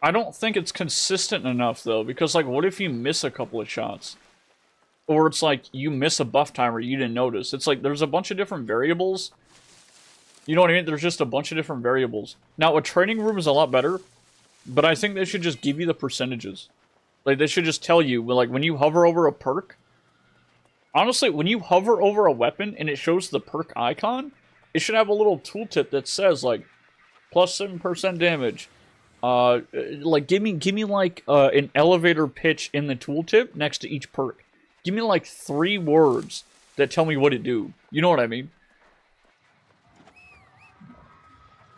I don't think it's consistent enough, though, because, like, what if you miss a couple of shots? Or it's like, you miss a buff timer you didn't notice. It's like, there's a bunch of different variables. You know what I mean? There's just a bunch of different variables. Now, a training room is a lot better, but I think they should just give you the percentages. Like, they should just tell you, like, when you hover over a perk, honestly, when you hover over a weapon and it shows the perk icon, it should have a little tooltip that says, like, plus 7% damage. Like, give me like, an elevator pitch in the tooltip next to each perk. Give me, like, 3 words that tell me what it do. You know what I mean?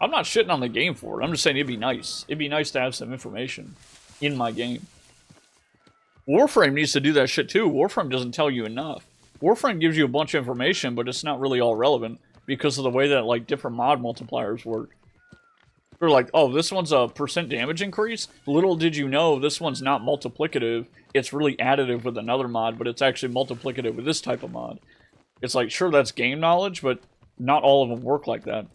I'm not shitting on the game for it. I'm just saying it'd be nice. It'd be nice to have some information in my game. Warframe needs to do that shit too. Warframe doesn't tell you enough. Warframe gives you a bunch of information, but it's not really all relevant because of the way that, like, different mod multipliers work. They're like, oh, this one's a % damage increase? Little did you know, this one's not multiplicative. It's really additive with another mod, but it's actually multiplicative with this type of mod. It's like, sure, that's game knowledge, but not all of them work like that.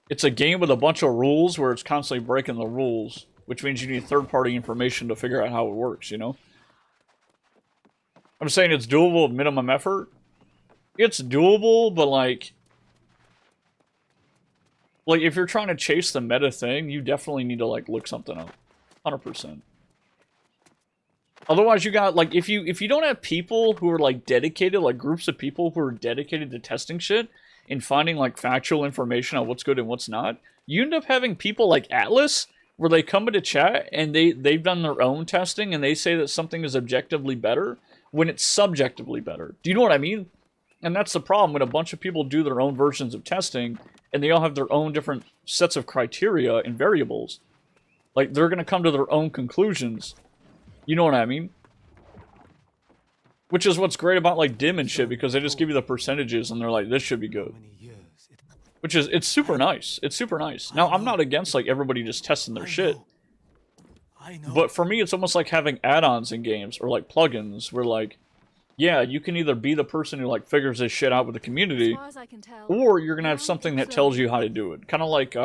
It's a game with a bunch of rules where it's constantly breaking the rules, which means you need third-party information to figure out how it works, you know? I'm saying it's doable with minimum effort. It's doable, but like, if you're trying to chase the meta thing, you definitely need to, like, look something up. 100%. Otherwise, you got, like, if you don't have people who are, like, dedicated, like, groups of people who are dedicated to testing shit and finding, like, factual information on what's good and what's not, you end up having people like Atlas, where they come into chat and they've done their own testing and they say that something is objectively better when it's subjectively better. Do you know what I mean? And that's the problem when a bunch of people do their own versions of testing and they all have their own different sets of criteria and variables. Like, they're going to come to their own conclusions. You know what I mean? Which is what's great about, like, Dim and shit, because they just give you the percentages and they're like, this should be good. Which is, it's super nice. It's super nice. Now, I'm not against, like, everybody just testing their shit. But for me, it's almost like having add-ons in games, or, like, plugins, where, like, yeah, you can either be the person who, like, figures this shit out with the community, or you're gonna have something that tells you how to do it. Kind of like,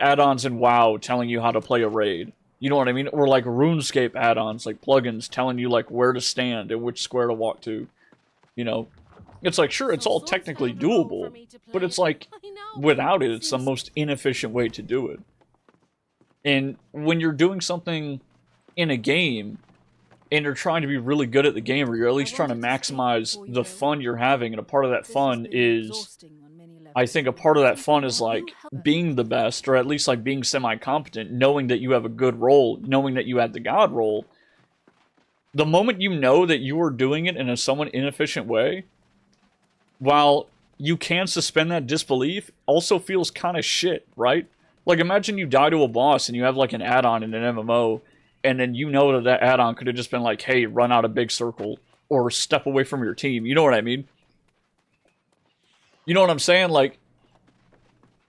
add-ons in WoW telling you how to play a raid. You know what I mean? Or, like, RuneScape add-ons, like, plugins telling you, like, where to stand and which square to walk to. You know? It's like, sure, it's all technically doable, but it's like, without it, it's the most inefficient way to do it. And when you're doing something in a game, and you're trying to be really good at the game, or you're at least trying to maximize the fun you're having, and a part of that fun is, I think a part of that fun is, like, being the best, or at least, like, being semi-competent, knowing that you have a good role, knowing that you have the god role. The moment you know that you are doing it in a somewhat inefficient way, while you can suspend that disbelief, also feels kind of shit, right? Like, imagine you die to a boss and you have, like, an add-on in an MMO, and then you know that that add-on could have just been like, hey, run out a big circle, or step away from your team. You know what I mean? You know what I'm saying? Like,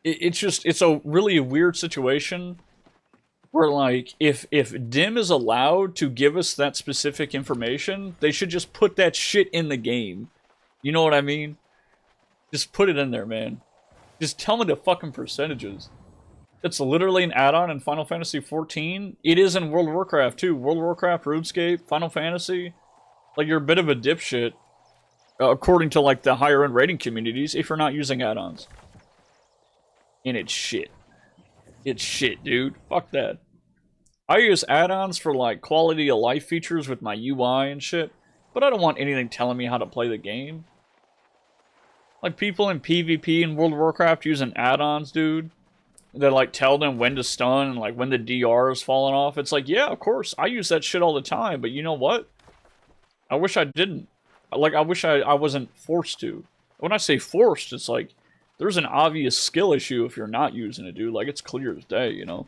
it's a really weird situation where, like, if Dim is allowed to give us that specific information, they should just put that shit in the game. You know what I mean? Just put it in there, man. Just tell me the fucking percentages. It's literally an add-on in Final Fantasy XIV. It is in World of Warcraft, too. World of Warcraft, RuneScape, Final Fantasy. Like, you're a bit of a dipshit, according to, like, the higher-end rating communities, if you're not using add-ons. And it's shit. It's shit, dude. Fuck that. I use add-ons for, like, quality of life features with my UI and shit, but I don't want anything telling me how to play the game. Like, people in PvP in World of Warcraft using add-ons, dude, that, like, tell them when to stun and, like, when the DR is falling off. It's like, yeah, of course, I use that shit all the time, but you know what? I wish I didn't. Like, I wish I wasn't forced to. When I say forced, it's like, there's an obvious skill issue if you're not using it, dude. Like, it's clear as day, you know?